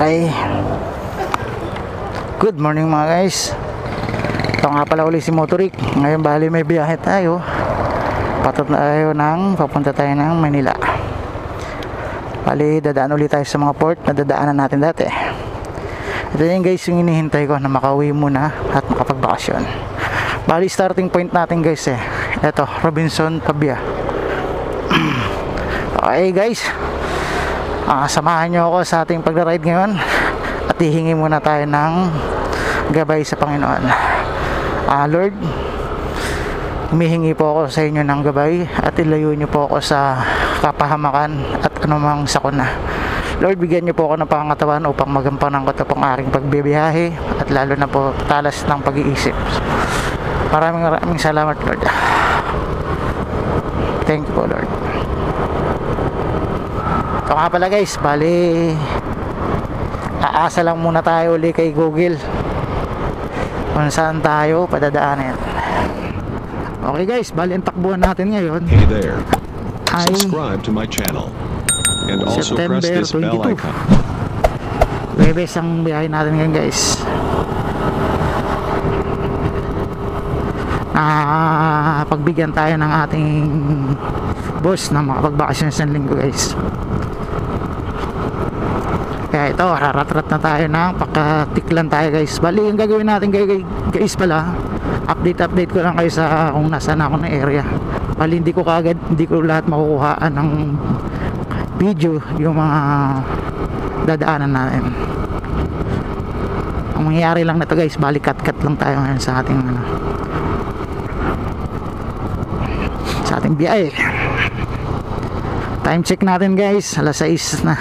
Hi. Good morning mga guys. Ito nga pala uli si Motoric. Ngayon bali may biyahe tayo. Papunta tayo ng Manila. Bali dadaan ulit tayo sa mga port na dadaanan natin dati. Ito yung guys yung hinihintay ko na makauwi muna at makapagbakasyon. Bali starting point natin guys ito, Robinson Pabia. Okay guys, samahan nyo ako sa ating pag-ride ngayon at hihingi muna tayo ng gabay sa Panginoon. Lord, humihingi po ako sa inyo ng gabay at ilayo nyo po ako sa kapahamakan at anumang sakuna. Lord, bigyan nyo po ako ng pangatawan upang magampanan ko ito pong aking pagbibiyahe at lalo na po talas ng pag-iisip. Maraming salamat Lord. Thank you po Lord. Ito nga pala guys, bali aasa lang muna tayo uli kay Google kung saan tayo padadaanin. Okay guys, bali ang takbuhan natin ngayon. Hey there, subscribe to my channel and also September press this 22. bell icon. Webes ang biyahe natin ngayon guys. Pagbigyan tayo ng ating boss na makapagbakasyon sa linggo guys. Kaya ito, harat-rat na tayo ng pakatiklan tayo guys. Bali yung gagawin natin guys pala, update ko lang kayo sa kung nasaan ako ng area. Bali hindi ko lahat makukuhaan ng video yung mga dadaanan natin. Ang mangyayari lang na to guys, bali cut lang tayo ngayon sa ating sa ating biyahe. Time check natin guys, alas 6 na,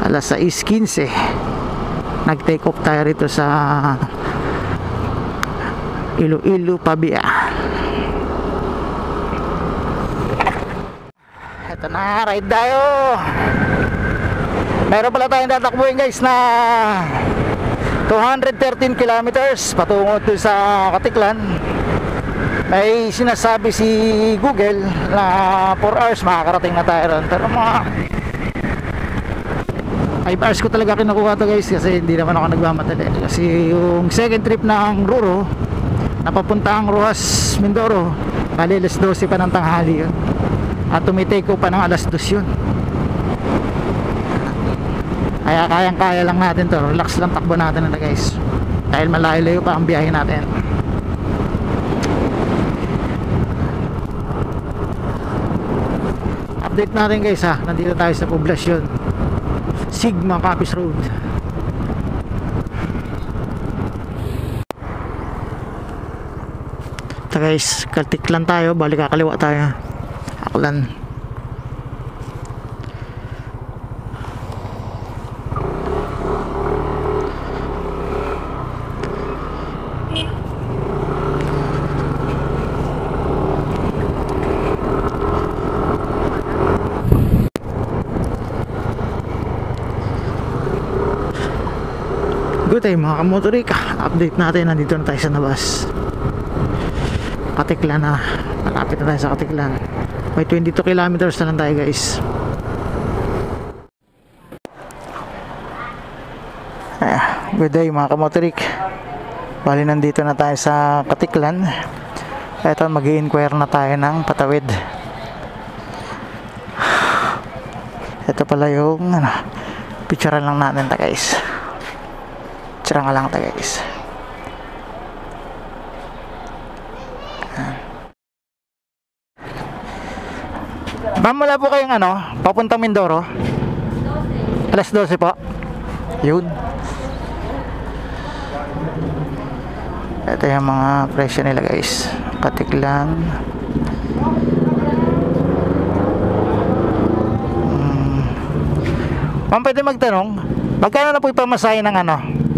alas 6:15. Nag take off tayo rito sa Iloilo Pabia. Ito na, ride tayo. Meron pala tayong tatakbuhin guys na 213 kilometers patungo to sa Katiklan. May sinasabi si Google na 4 hours makakarating na tayo ron. Pero mga 5 hours ko talaga kinukuha to guys, kasi hindi naman ako nagmamadali. Kasi yung second trip ng Ruro napapunta ang Rojas, Mindoro, bali alas 12 pa ng tanghali yun. At tumitake ko pa ng alas 2 yun. Kaya kayang-kaya lang natin to. Relax lang takbo natin na guys, dahil malayo-layo pa ang biyahe natin. Update natin guys nandito tayo sa poblasyon Sigma Capiz Road. Ito guys, Katiklan tayo, balik kakaliwa tayo. Aklan. Good day mga kamotorik, update natin, nandito na tayo sa Navas, Katiklan na, malapit na tayo sa Katiklan. May 22 kilometers na lang tayo guys. Good day mga kamotorik, bali nandito na tayo sa Katiklan. Eto, mag-i-inquire na tayo ng patawid. Ito pala yung picturean lang natin ta guys. Picturean nga lang ta guys. Ma'am, wala po kayong papuntang Mindoro? 12. Alas 12 po. Yun. Ito yung mga presyo nila guys. Katiklan. Ma'am, pwede magtanong, magkano na po ipamasahe ng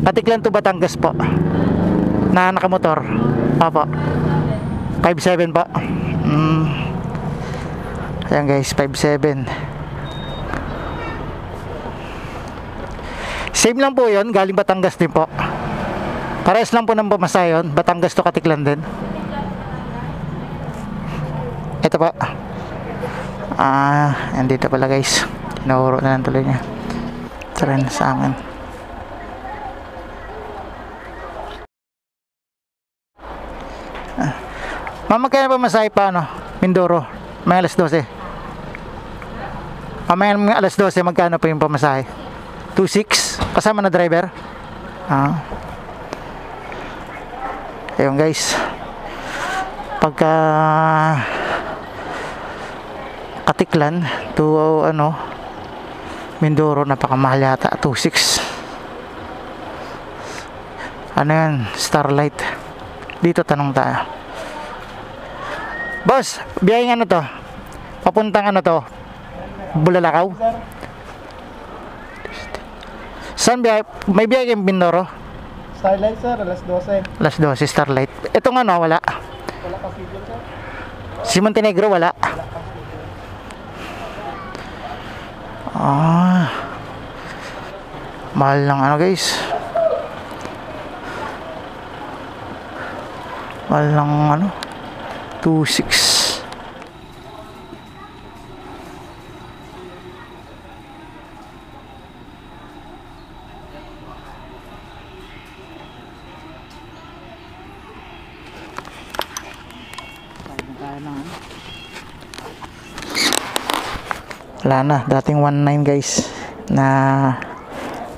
Katiklan to Batangas po na nakamotor? Opo, 5.7 po. Ayan guys, 5.7. Same lang po yun, galing Batangas din po. Parehas lang po ng pamasahe yun, Batangas to Katiklan din. Ito po. Andito pala guys, tinuro na lang tuloy niya. Ito rin sa amin. Ma'am, magkano pa masahe pa, ano? Mindoro. May alas 12. Mamaya mga alas 12, magkano pa yung pamasahe? 2.6? Kasama na driver? Ayun guys. Pagka Katiklan to ano Mindoro, napakamahal yata. 2.6. Ano yan? Starlight. Dito tanong tayo. Boss, biyayang ano to? Papuntang ano to? Bulalakaw? Saan biyay? May biyay kayong Mindoro? Starlight sir, alas 12. Alas 12, Starlight. Itong ano, wala? Wala pa schedule sir. Si Montenegro, wala? Mahal lang ano guys. Mahal lang ano, 2.6. Wala na, dating 1.9 guys na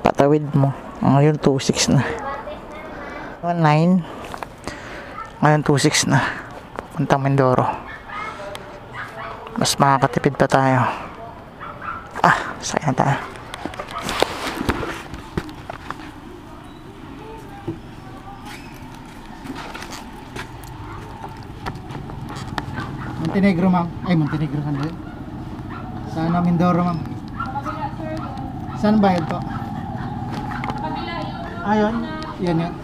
patawid mo, ngayon 2.6 na. 1.9 ngayon 2.6 na. Puntang Mindoro, mas makakatipid pa tayo. Sakay na tayo. Montenegro ma'am. Ay, Montenegro saan din? Sana Mindoro ma'am. Saan bayad po? Ayun. Yan yun.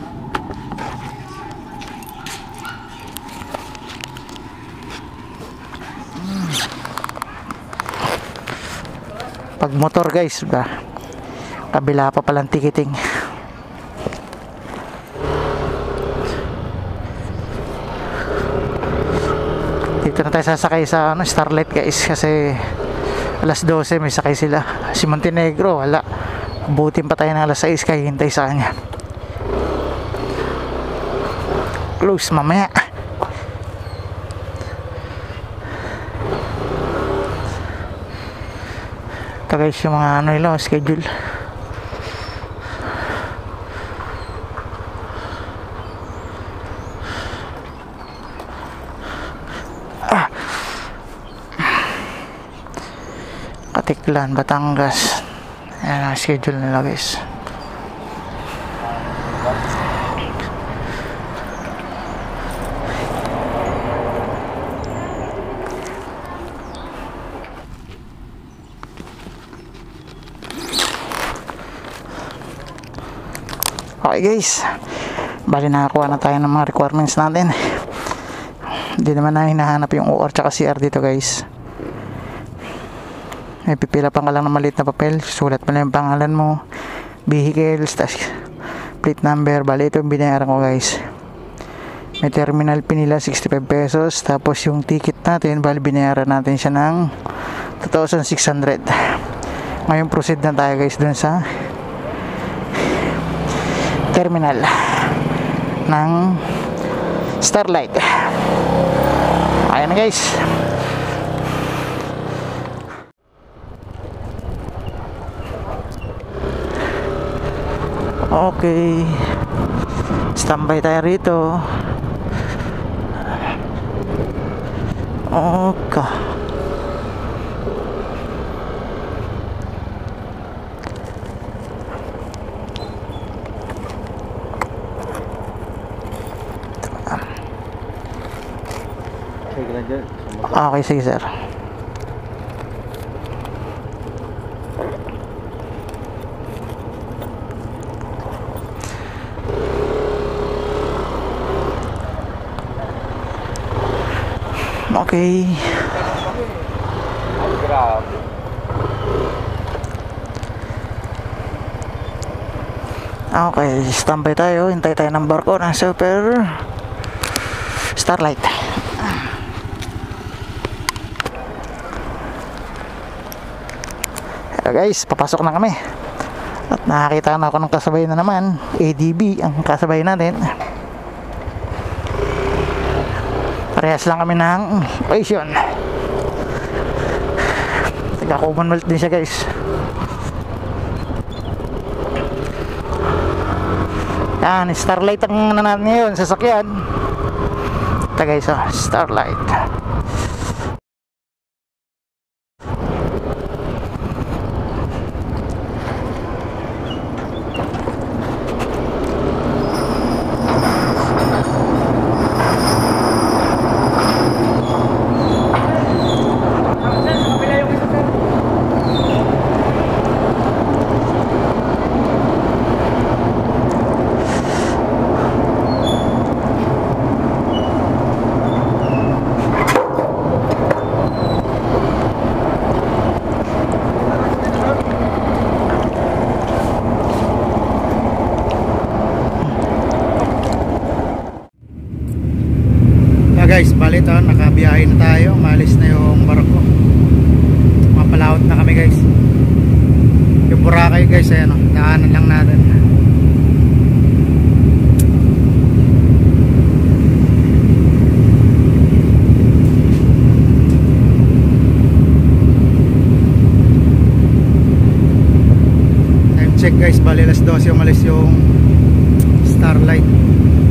Pag motor guys, kabila pa palang ticketing. Dito na tayo sasakay sa Starlight guys, kasi alas 12 may sakay sila. Si Montenegro wala, butin pa tayo ng alas 6 kaya hintay sa kanya. Close mamaya. Ito guys yung mga ano nila, schedule. Katiklan, Batangas. Ayan ang schedule nila guys. Okay guys, bali nakakuha na tayo ng mga requirements natin. Hindi naman na hinahanap yung OR tsaka CR dito guys. May pipila pa ka lang ng maliit na papel, sulat mo na yung pangalan mo, vehicles, plate number. Bali ito yung binayaran ko guys. May terminal fee nila 65 pesos, tapos yung ticket natin, bali binayaran natin siya ng 2,600. Ngayon proceed na tayo guys dun sa terminal ng Starlight. Ayan na guys. Okay, standby tayo rito. Okay. Okay, sige sir. Okay. Okay, standby tayo. Hintay tayo ng barko ng Super Starlight. Hello guys, papasok na kami. At nakakita na ako ng kasabay na naman. ADB ang kasabay natin. Parehas lang kami ng location. Taga Commonwealth din siya guys. Yan, Starlight ang ano natin ngayon, sasakyan. Ito guys, oh, Starlight. Guys, bali ito, nakabiyahe na tayo, malis na yung barko, mapalawot na kami guys. Yung Boracay guys, ayan o, daanan lang natin. Time check guys, bali alas 12 umalis yung Starlight.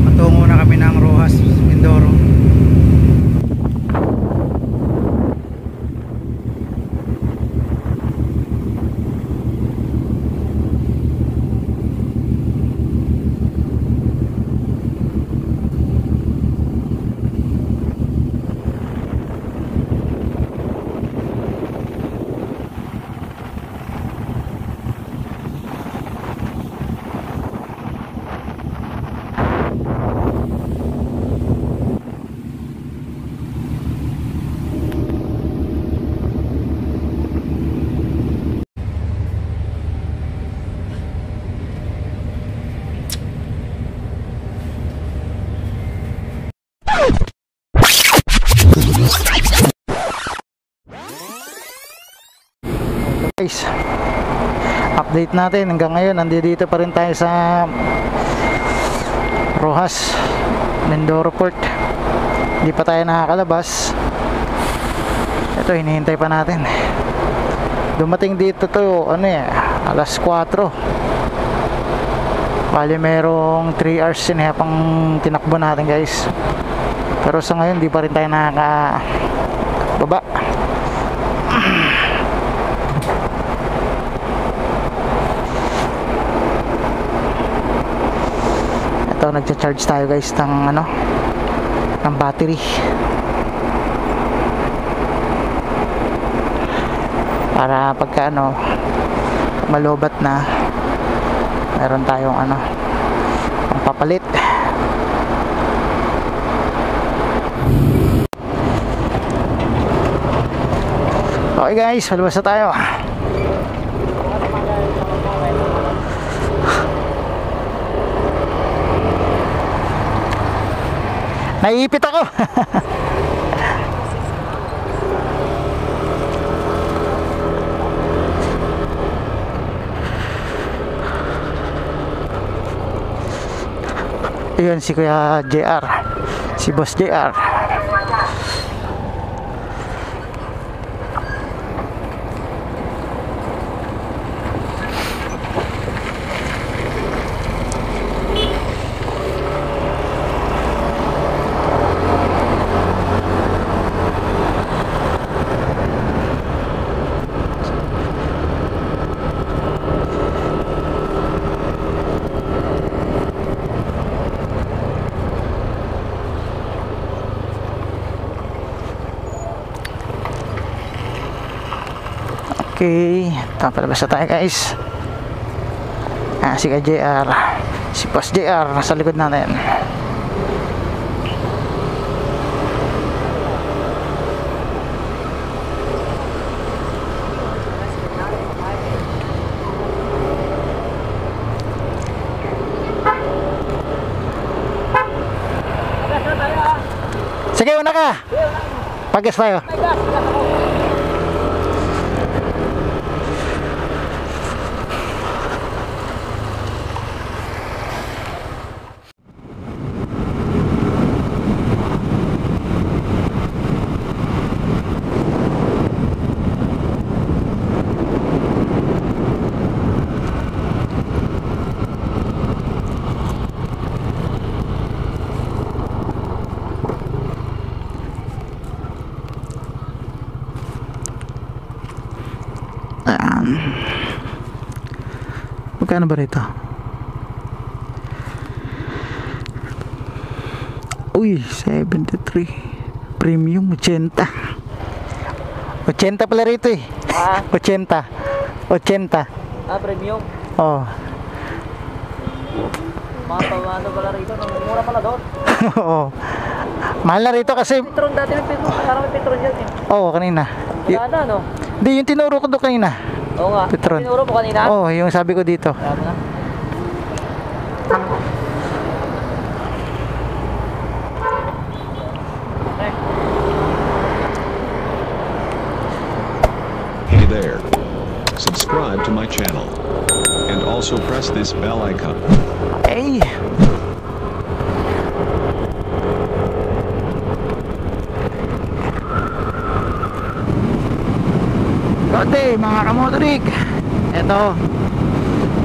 Patungo na kami ng Rojas, Mindoro. Guys, update natin hanggang ngayon, nandito pa rin tayo sa Rojas, Mindoro Port. Hindi pa tayo nakakalabas. Ito, hinihintay pa natin. Dumating dito to, ano eh, alas 4. Bali merong 3 hours siya pang tinakbo natin guys. Pero sa ngayon, di pa rin tayo nakakababa. Ito, nagcha-charge tayo guys ng ano, ng battery para pagka ano, malobat na, meron tayong ano, ang papalit. Okay guys, malabas na tayo. Naiipit ako. Ayun si Kuya JR, si Boss JR. Okay, tapalabas na tayo guys. Si JR, si Boss JR nasa likod natin. Sige, una ka. Pagas tayo. Yan. Magkano ba rito? Uy, 73. Premium 80. 80 pala rito eh. Ah, 80. 80. premium. Oh. Mga pamano pala rito. Mura pala doon. Oo. Mahal na rito kasi Petron dati may Petron. Parang may Petron yan eh. kanina. Wala na, no? Hindi, yung tinuro ko doon kanina. Oo nga. Petron. Tinuro mo kanina? Yung sabi ko dito. Tama na. Hey there. Subscribe to my channel. And also press this bell icon. Ay! Kote, mga kamotorik. Eto,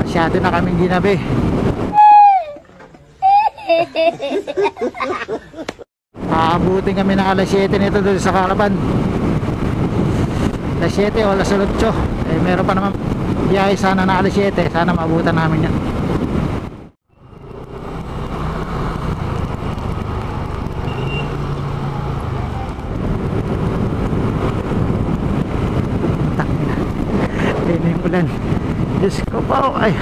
masyado na kaming ginabi. Aabutin kami ng alas 7 nito doon sa Caravan. Alas 7 o alas 8. Meron pa naman biyahe sana na alas 7. Sana maabutan namin yan. Ayun yung ulan. Diyos ko po. Ay.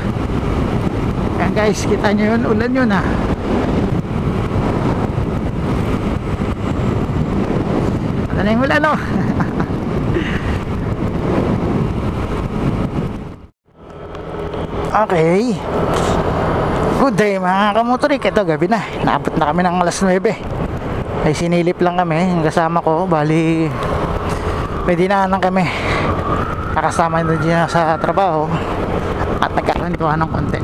Ayan guys, kita nyo yun. Ulan yun ah. Ano na yung ulan oh. Okay. Good day mga kamotorik. Ito gabi na. Naabot na kami ng alas 9. Ay sinilip lang kami. Yung kasama ko. Bali may dinaanan kami. Nakasama doon dyan sa trabaho. At nagkakwentuhan ng konti.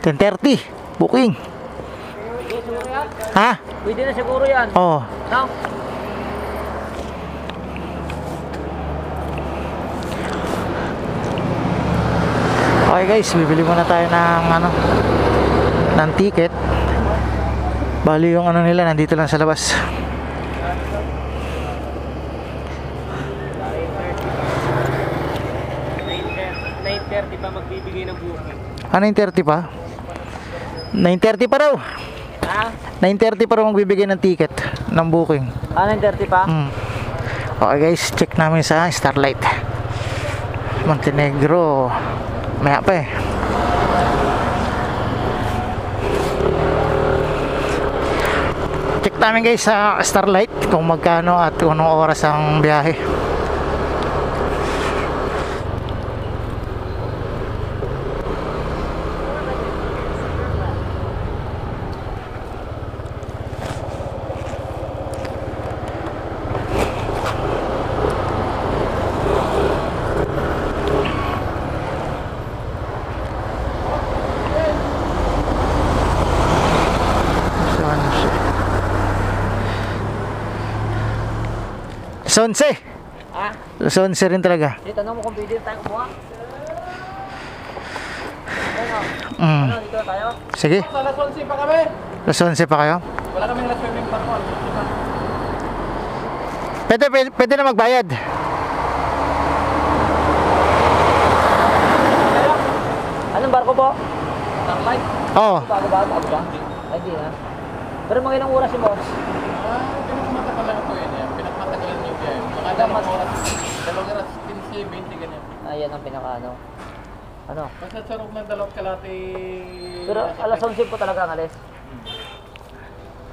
$10:30 booking. Ha? Pwede na siguro yan. Oo. No? Okay guys, bibili muna tayo ng ticket. Bali yung nila nandito lang sa labas. $9.30 pa magbibigay ng booking. 9:30 pa? 9:30 pa raw. Ha? 9:30 pa raw magbibigay ng ticket ng booking. 9.30 pa? Okay guys, check namin sa Starlight Montenegro. Maya pa eh. Check namin guys sa Starlight kung magkano at kung anong oras ang biyahe. Sonse. Ha? Sonse rin talaga. Tanong mo kung pwede tayo kumuha. Mm. Ano, dito na tayo? Sige. Sa alas 11 pa kami. Sonse pa kayo? Wala kami alas 11 pa po. Pwede na magbayad. Anong barko po? Starlight. Oo. Bago ba? Ay, di na. Pero mga ilang oras yung boss? Pinagmatagal lang ito yun. Pinagmatagal niyo yan. Baka dalawang oras. 2 oras, 15, 20 ganyan. Ayan ang pinaka ano. Ano? Basta sa loob ng dalawang kalate. Pero alas 11 po talaga ang alis.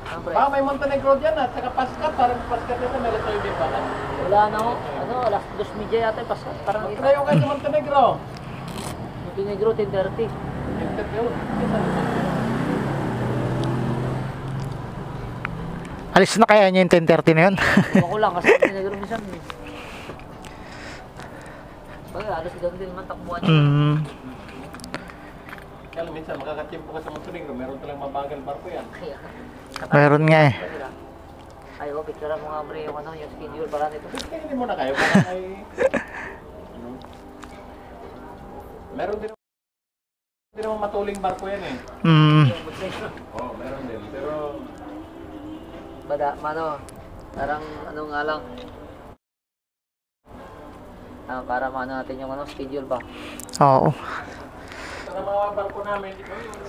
Siyempre. May Montenegro dyan at saka Pascat. Parang Pascat ito may alas 9 pa. Wala na ho. Ano, alas 2:30 yata yung Pascal. Parang ito. Trayo kayo sa Montenegro. Montenegro 10:30. Interview. Alis na kaya niya yung 10:30 na yun? Ako lang kasi pinagro minsan eh. Bagay, alas ganun din naman takbuhan niya. Kaya minsan makakatimpo ka sa Montenegro, meron talang mabagal barko yan. Kaya, Meron nga eh. ay, oh, picture mo nga bre yung ano, yung schedule para nito. Kaya hindi mo na kayo, parang ay... Meron din naman matuling barko yan eh. Oo, meron din. Pero... Mano, parang ano nga lang. Para maano natin yung ano, schedule ba? Oo. Sa mga barko namin,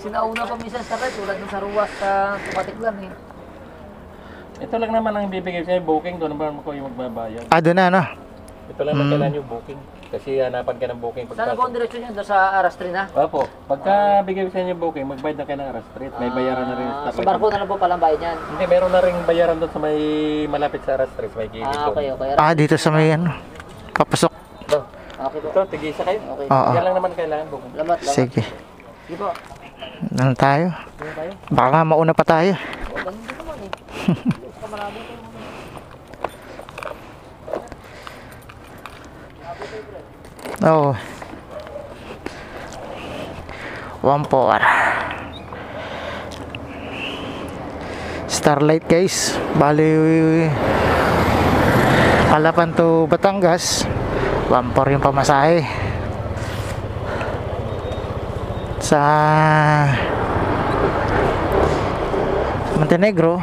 Sinauna pa minsan sa red, tulad ng sa Ruwas sa Tumatiklan eh. ito lang naman ang bibigay sa'yo, booking. Doon naman ko yung magbabayad. Doon na, no? Ito lang naman kailangan yung booking. Kasi hanapan ka ng booking. Saan ang direksyon yun? Doon sa Aras 3 na? Opo. Pagka bigay sa inyo yung booking, magbayad na kayo ng Aras Street. May bayaran na rin sa Sa barko na lang po palang bayad yan. Hindi, meron na rin bayaran doon sa may malapit sa Aras Street. May gilid doon. Okay, okay. Dito sa may ano. Papasok. Okay po. Ito, tigisa kayo. Okay. Oo. Yan lang naman kailangan booking. Lamat. Sige. Sige po. Ano tayo? Sige tayo. Baka nga mauna pa tayo. O, ganun din naman eh. Baka marami tayo. Oo. 1-4. Starlight guys. Bali Palapan to Batangas. 1-4 yung pamasahe. Sa Montenegro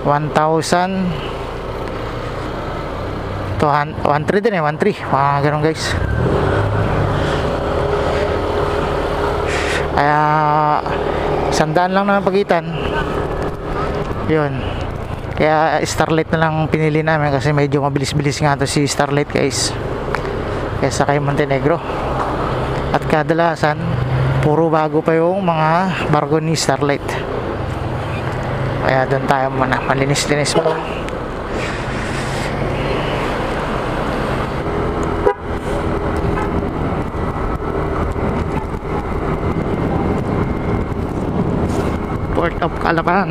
1,000 to 1,300 din eh, 1,300 mga ganun guys. Kaya 100 lang naman pagitan yun. Kaya Starlight na lang pinili namin kasi medyo mabilis-bilis nga to si Starlight guys kaysa kay Montenegro. At kadalasan puro bago pa yung mga barko ni Starlight. Kaya doon tayo muna, malinis-linis mo. Port of Calapan.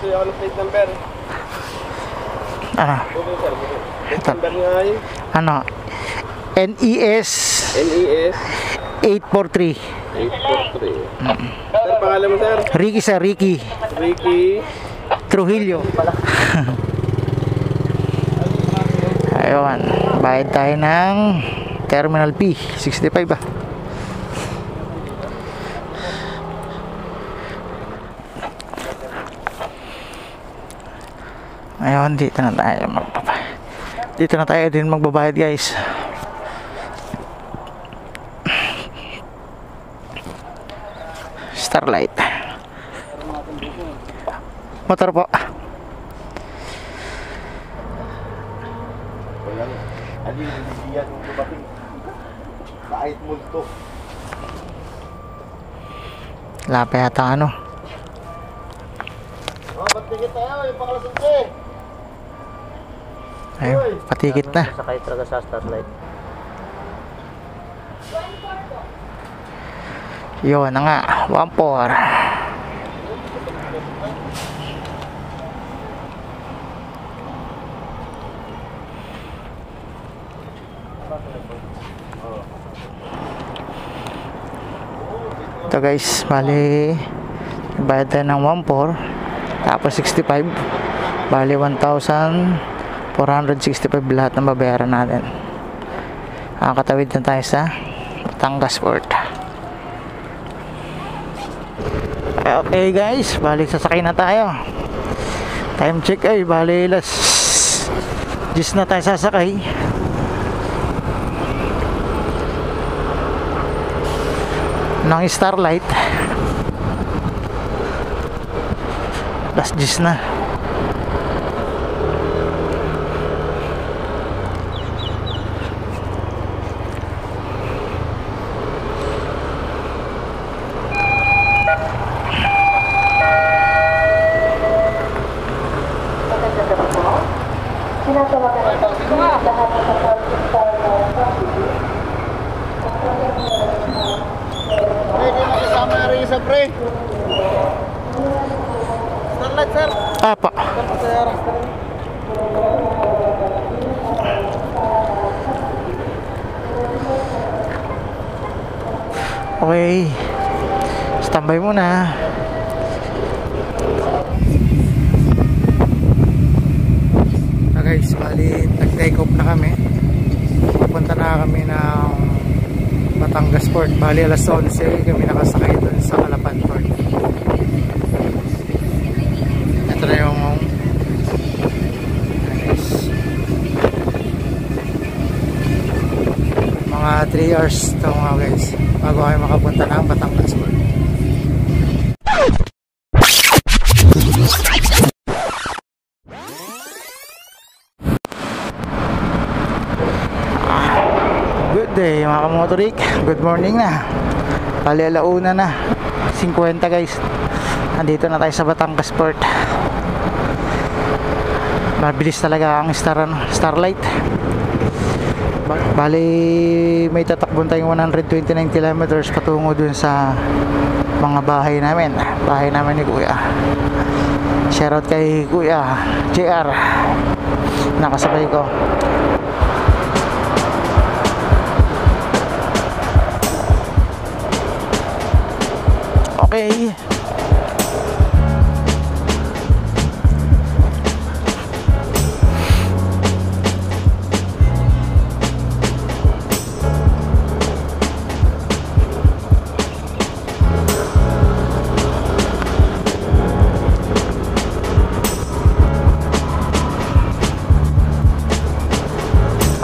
Ano plate number? Ano? Plate number nga ay? Ano? NES NES 843. 843. Sir, pangalan mo sir? Ricky sir, Ricky Ricky Trujillo. Ayun, bayad tayo ng Terminal P 65 ba? Ayun, dito na tayo din magbabayad guys. Starlight motor po. Adi, bibigyan mo dumating. Kahit multo. Wala pa yata ano. Ba't tigit tayo? Yung pakalasot ko eh. Ayun, patikit na. Sakay talaga sa Starlight. Yun na nga, 1-4. Ito guys, bali bayad tayo ng 1,400 tapos 65, bali 1,465 lahat ng babayaran natin. Katawid na tayo sa Batangas Port. Okay guys, bali sasakay na tayo. Time check ay bali last 10 na tayo sasakay. Ng Starlight. Alas 10 na. Pwede mo kasama na rin sa pre. Starlight, sir. Apa. Okay. Standby muna. Guys, bali nag-take off na kami. Pupunta na kami ng Batangas Port. Bali alas 11 kami nakasakay dun sa Calapan Port. Ito na yung mga 3 hours ito mga guys bago kayo makapunta ng Batangas Port. Good day mga kamotorik. Good morning na. Bali alauna na 50 guys. Nandito na tayo sa Batangas Port. Mabilis talaga ang Starlight. Bali may tatakbon tayong 129 kilometers patungo dun sa mga bahay namin. Bahay namin ni Kuya. Shoutout kay Kuya JR. Nakasabay ko. Okay.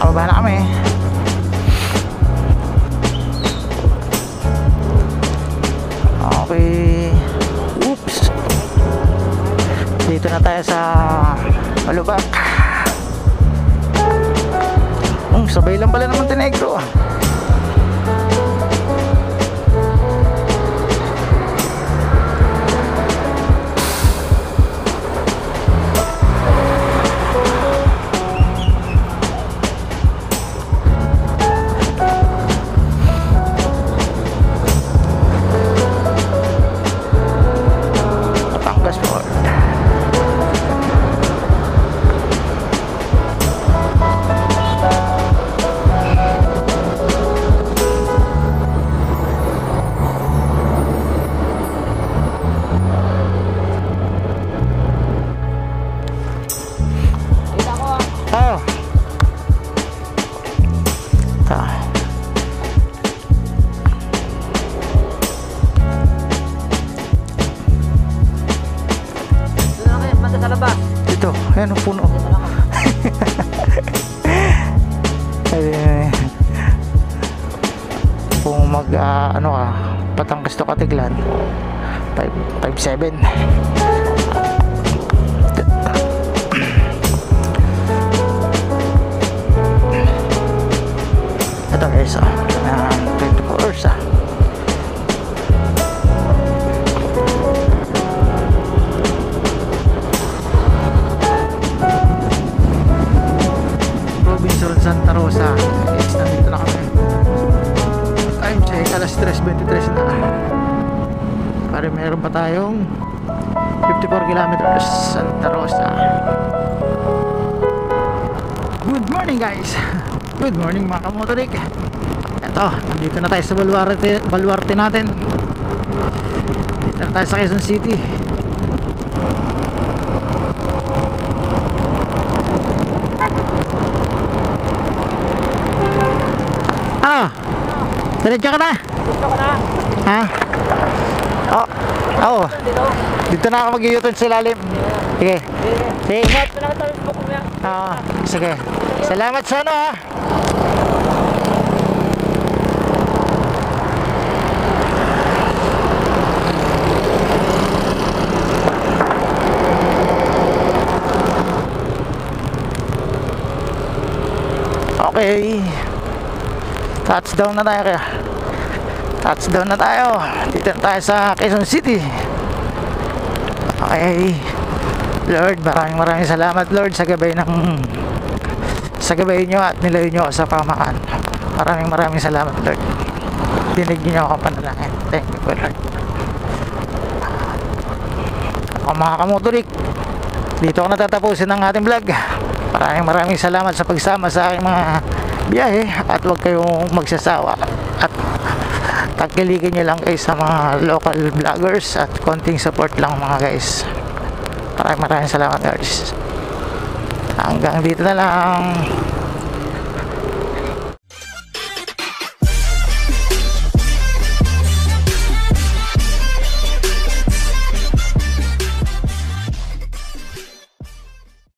Ababa na kami. Okay. Oops. Dito na tayo sa Malubak. Sabay lang pala naman Tinegro. Dito, ayan ang puno. Kung mag ano ka, Batangas to Katiglan 557. Ito guys, 24 hours Robinson Santa Rosa. Yes, nandito na kami. Time check, alas 3:23 na. Pare meron pa tayong 54 kilometers Santa Rosa. Good morning guys. Good morning mga kamotorik. Eto, nandito na tayo sa baluarte natin. Dito na tayo sa Quezon City. Diretso ka na? Gusto ko na. Ha? Oo. Dito na ako mag-u-turn sa ilalim. Sige. Sige. Ingat na lang sa Facebook mo yan. Oo. Sige. Salamat sa ano ha. Okay. Touchdown na tayo kaya. Touchdown na tayo. Dito na tayo sa Quezon City. Okay. Lord, maraming salamat Lord sa gabay nyo at nilayo nyo ako sa pamakan. Maraming salamat Lord. Dinig nyo ako panalangin. Thank you Lord. Ako mga kamotorik, dito ako natatapusin ang ating vlog. Maraming salamat sa pagsama sa aking mga biyahe at huwag kayong magsasawa at tagkilikin nyo lang kayo sa mga local vloggers at konting support lang mga guys. Maraming salamat guys. Hanggang dito na lang.